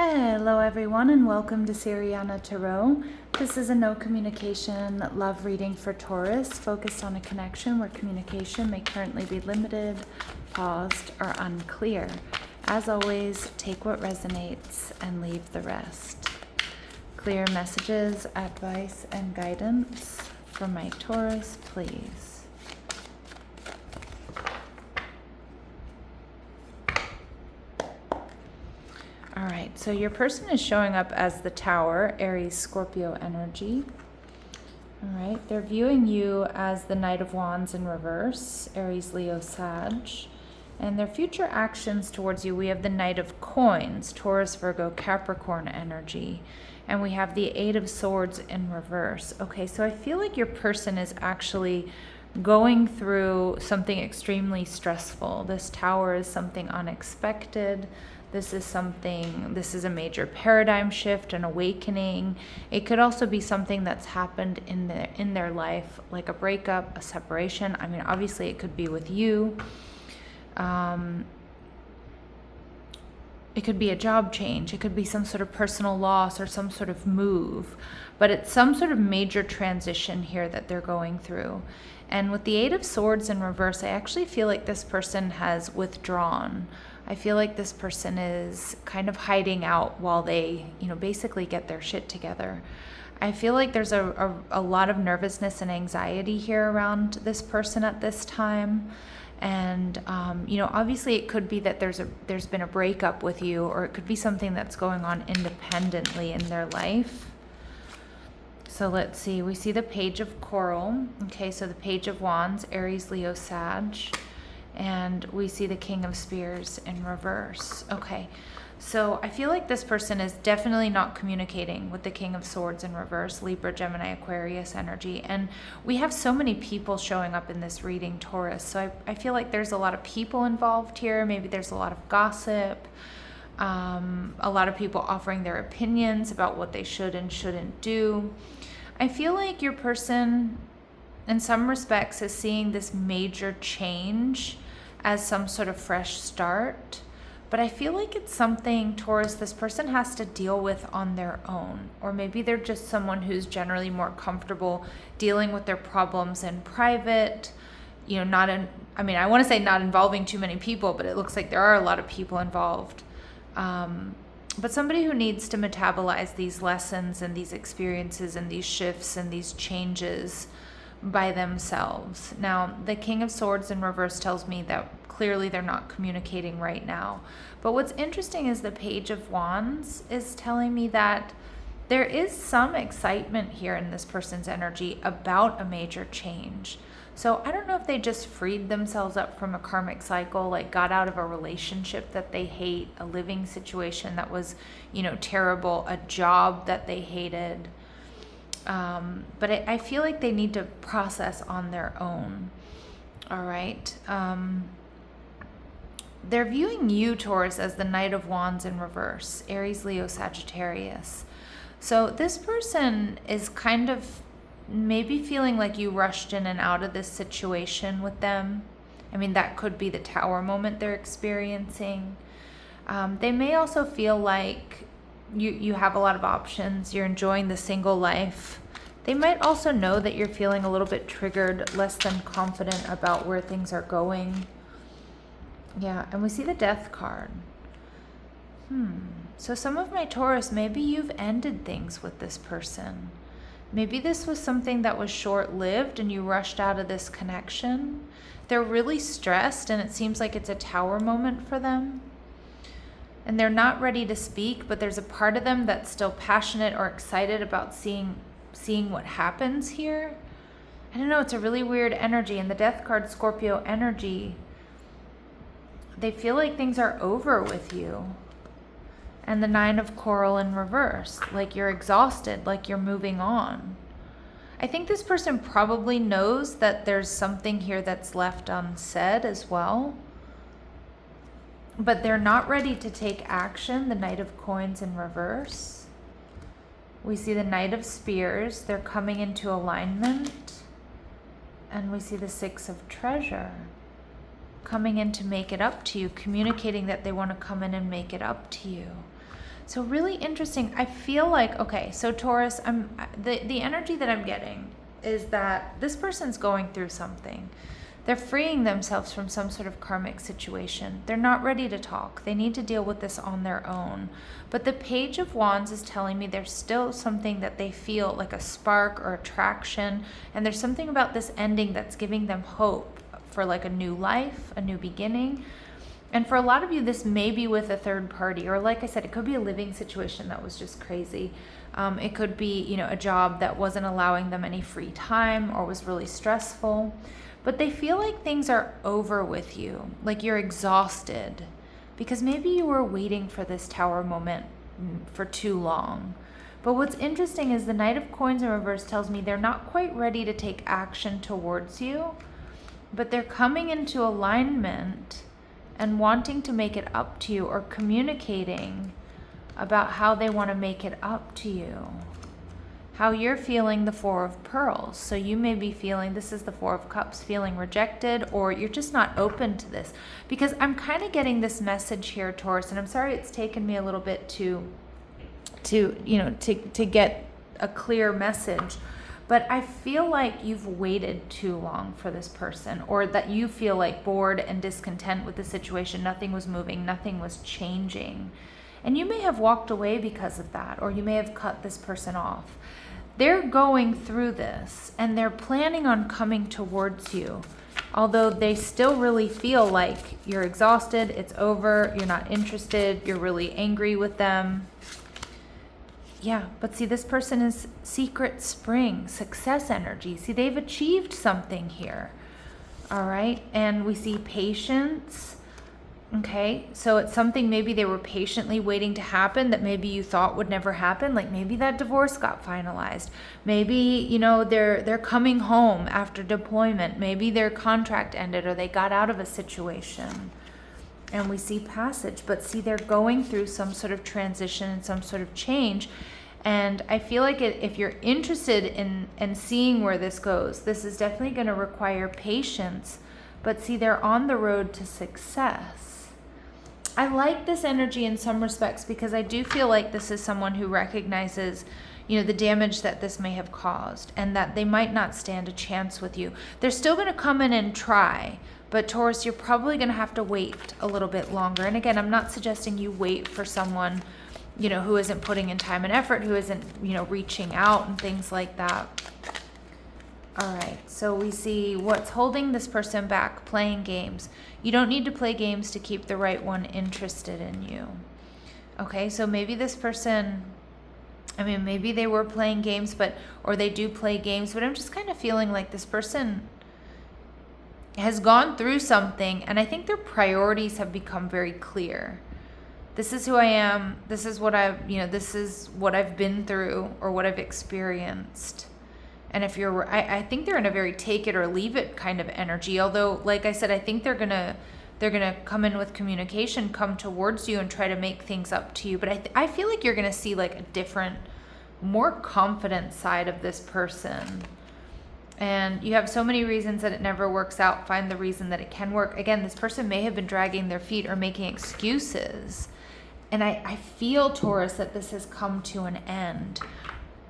Hello everyone and welcome to Siriana Tarot. This is a no communication love reading for Taurus, focused on a connection where communication may currently be limited, paused, or unclear. As always, take what resonates and leave the rest. Clear messages, advice, and guidance for my Taurus, please. All right, so your person is showing up as the Tower, Aries, Scorpio energy. All right, they're viewing you as the Knight of Wands in reverse, Aries, Leo, Sag. And their future actions towards you, we have the Knight of Coins, Taurus, Virgo, Capricorn energy. And we have the Eight of Swords in reverse. Okay, so I feel like your person is actually going through something extremely stressful. This Tower is something unexpected. This is a major paradigm shift, an awakening. It could also be something that's happened in their life, like a breakup, a separation. I mean, obviously it could be with you. It could be a job change. It could be some sort of personal loss or some sort of move. But it's some sort of major transition here that they're going through. And with the Eight of Swords in reverse, I actually feel like this person has withdrawn. I feel like this person is kind of hiding out while they, basically get their shit together. I feel like there's a lot of nervousness and anxiety here around this person at this time. And, obviously it could be that there's been a breakup with you, or it could be something that's going on independently in their life. So let's see, we see the Page of Coral. Okay, so the Page of Wands, Aries, Leo, Sag. And we see the King of Spears in reverse. Okay, so I feel like this person is definitely not communicating with the King of Swords in reverse, Libra, Gemini, Aquarius energy. And we have so many people showing up in this reading, Taurus. So I feel like there's a lot of people involved here. Maybe there's a lot of gossip, a lot of people offering their opinions about what they should and shouldn't do. I feel like your person, in some respects, is seeing this major change as some sort of fresh start. But I feel like it's something, Taurus, this person has to deal with on their own. Or maybe they're just someone who's generally more comfortable dealing with their problems in private, I want to say not involving too many people, but it looks like there are a lot of people involved. But somebody who needs to metabolize these lessons and these experiences and these shifts and these changes by themselves. Now, the King of Swords in reverse tells me that clearly they're not communicating right now. But what's interesting is the Page of Wands is telling me that there is some excitement here in this person's energy about a major change. So I don't know if they just freed themselves up from a karmic cycle, like got out of a relationship that they hate, a living situation that was, terrible, a job that they hated. But I feel like they need to process on their own. All right. They're viewing you, Taurus, as the Knight of Wands in reverse, Aries, Leo, Sagittarius. So this person is kind of maybe feeling like you rushed in and out of this situation with them. I mean, that could be the Tower moment they're experiencing. They may also feel like you have a lot of options. You're enjoying the single life. They might also know that you're feeling a little bit triggered, less than confident about where things are going. Yeah, and we see the Death card. So some of my Taurus, maybe you've ended things with this person. Maybe this was something that was short-lived and you rushed out of this connection. They're really stressed and it seems like it's a Tower moment for them. And they're not ready to speak, but there's a part of them that's still passionate or excited about seeing what happens here. I don't know, it's a really weird energy. And the Death card, Scorpio energy, they feel like things are over with you. And the Nine of Coral in reverse, like you're exhausted, like you're moving on. I think this person probably knows that there's something here that's left unsaid as well. But they're not ready to take action, the Knight of Coins in reverse. We see the Knight of Spears, they're coming into alignment. And we see the Six of Treasure coming in to make it up to you, communicating that they want to come in and make it up to you. So really interesting. I feel like, okay, so Taurus, the energy that I'm getting is that this person's going through something. They're freeing themselves from some sort of karmic situation. They're not ready to talk. They need to deal with this on their own. But the Page of Wands is telling me there's still something that they feel like a spark or attraction. And there's something about this ending that's giving them hope for like a new life, a new beginning. And for a lot of you, this may be with a third party, or like I said, it could be a living situation that was just crazy. It could be, a job that wasn't allowing them any free time or was really stressful. But they feel like things are over with you, like you're exhausted, because maybe you were waiting for this Tower moment for too long. But what's interesting is the Knight of Coins in reverse tells me they're not quite ready to take action towards you, but they're coming into alignment and wanting to make it up to you, or communicating about how they want to make it up to you. How you're feeling the Four of Pearls. So you may be feeling, this is the Four of Cups, feeling rejected, or you're just not open to this. Because I'm kind of getting this message here, Taurus, and I'm sorry it's taken me a little bit to get a clear message. But I feel like you've waited too long for this person, or that you feel like bored and discontent with the situation. Nothing was moving, nothing was changing. And you may have walked away because of that, or you may have cut this person off. They're going through this and they're planning on coming towards you, although they still really feel like you're exhausted, it's over, you're not interested, you're really angry with them. Yeah, but see, this person is secret spring, success energy. See, they've achieved something here. All right, and we see patience. Okay, so it's something maybe they were patiently waiting to happen that maybe you thought would never happen. Like maybe that divorce got finalized. Maybe, they're coming home after deployment. Maybe their contract ended, or they got out of a situation. And we see passage, but see, they're going through some sort of transition and some sort of change. And I feel like if you're interested in seeing where this goes, this is definitely going to require patience. But see, they're on the road to success. I like this energy in some respects because I do feel like this is someone who recognizes, the damage that this may have caused, and that they might not stand a chance with you. They're still going to come in and try, but Taurus, you're probably going to have to wait a little bit longer. And again, I'm not suggesting you wait for someone, who isn't putting in time and effort, who isn't, reaching out and things like that. All right, so we see what's holding this person back: playing games. You don't need to play games to keep the right one interested in you. Okay, so maybe this person, maybe they were playing games, or they do play games, but I'm just kind of feeling like this person has gone through something, and I think their priorities have become very clear. This is who I am. This is what this is what I've been through, or what I've experienced. And if I think they're in a very take it or leave it kind of energy. Although, like I said, I think they're gonna come in with communication, come towards you, and try to make things up to you. But I feel like you're gonna see like a different, more confident side of this person. And you have so many reasons that it never works out. Find the reason that it can work. Again, this person may have been dragging their feet or making excuses. And I feel, Taurus, that this has come to an end.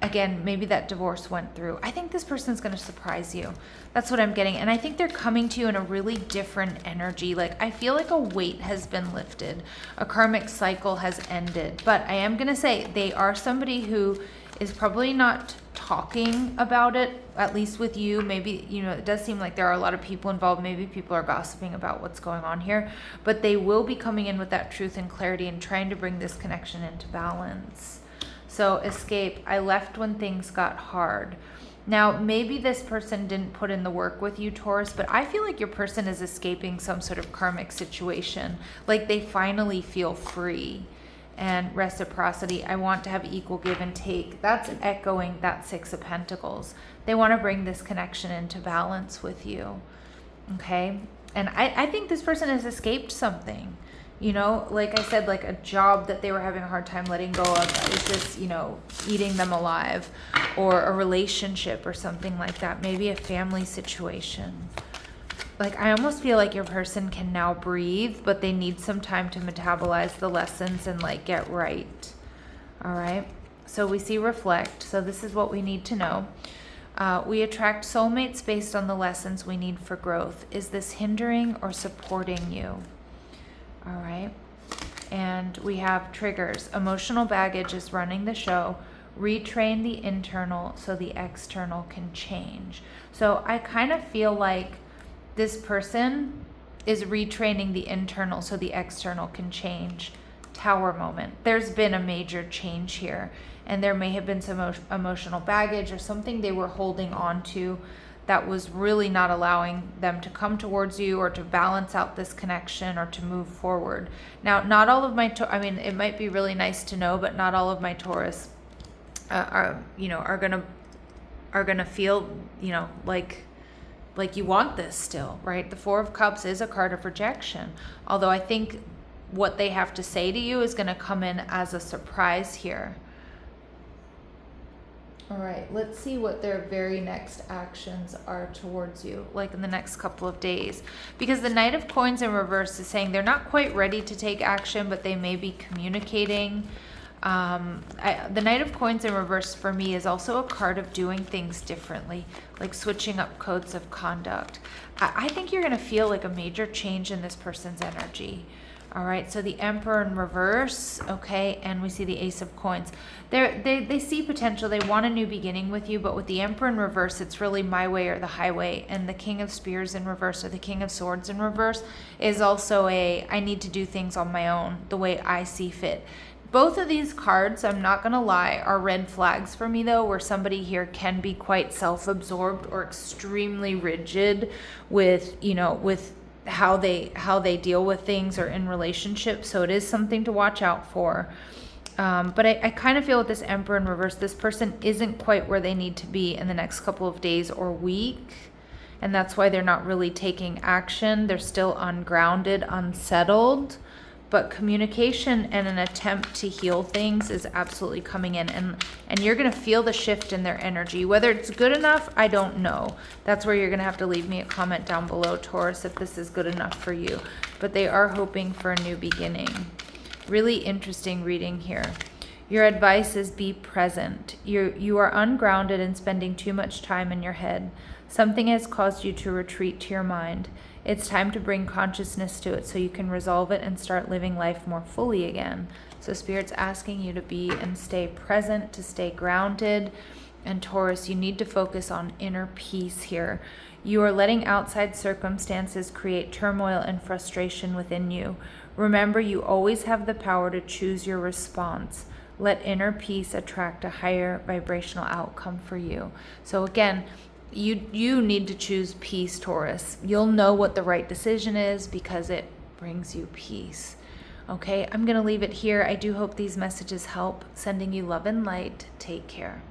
Again, maybe that divorce went through. I think this person's going to surprise you. That's what I'm getting. And I think they're coming to you in a really different energy. Like, I feel like a weight has been lifted. A karmic cycle has ended. But I am going to say they are somebody who is probably not talking about it, at least with you. Maybe, it does seem like there are a lot of people involved. Maybe people are gossiping about what's going on here. But they will be coming in with that truth and clarity and trying to bring this connection into balance. So escape. I left when things got hard. Now, maybe this person didn't put in the work with you, Taurus, but I feel like your person is escaping some sort of karmic situation. Like they finally feel free. And reciprocity. I want to have equal give and take. That's echoing that Six of Pentacles. They want to bring this connection into balance with you. Okay? And I think this person has escaped something. Like I said, like a job that they were having a hard time letting go of that was just, eating them alive, or a relationship or something like that. Maybe a family situation. Like, I almost feel like your person can now breathe, but they need some time to metabolize the lessons and, like, get right. All right. So we see reflect. So this is what we need to know. We attract soulmates based on the lessons we need for growth. Is this hindering or supporting you? All right. And we have triggers. Emotional baggage is running the show. Retrain the internal so the external can change. So I kind of feel like this person is retraining the internal so the external can change. Tower moment. There's been a major change here, and there may have been some emotional baggage or something they were holding on to that was really not allowing them to come towards you or to balance out this connection or to move forward. Now, not all of my, it might be really nice to know, but not all of my Taurus are gonna feel, like you want this still, right? The Four of Cups is a card of rejection, although I think what they have to say to you is going to come in as a surprise here. All right, let's see what their very next actions are towards you, like in the next couple of days. Because the Knight of Coins in reverse is saying they're not quite ready to take action, but they may be communicating. The Knight of Coins in reverse for me is also a card of doing things differently, like switching up codes of conduct. I think you're going to feel like a major change in this person's energy. All right, so the Emperor in reverse, okay, and we see the Ace of Coins. They see potential. They want a new beginning with you, but with the Emperor in reverse, it's really my way or the highway. And the King of Spears in reverse or the King of Swords in reverse is also I need to do things on my own, the way I see fit. Both of these cards, I'm not going to lie, are red flags for me, though, where somebody here can be quite self-absorbed or extremely rigid with how they deal with things or in relationships. So it is something to watch out for. But I kind of feel with this Emperor in reverse, this person isn't quite where they need to be in the next couple of days or week. And that's why they're not really taking action. They're still ungrounded, unsettled. But communication and an attempt to heal things is absolutely coming in. And you're going to feel the shift in their energy. Whether it's good enough, I don't know. That's where you're going to have to leave me a comment down below, Taurus, if this is good enough for you. But they are hoping for a new beginning. Really interesting reading here. Your advice is be present. You are ungrounded and spending too much time in your head. Something has caused you to retreat to your mind. It's time to bring consciousness to it so you can resolve it and start living life more fully again. So Spirit's asking you to be and stay present, to stay grounded. And Taurus, you need to focus on inner peace here. You are letting outside circumstances create turmoil and frustration within you. Remember, you always have the power to choose your response. Let inner peace attract a higher vibrational outcome for you. So again, you need to choose peace, Taurus. You'll know what the right decision is because it brings you peace. Okay, I'm going to leave it here. I do hope these messages help. Sending you love and light. Take care.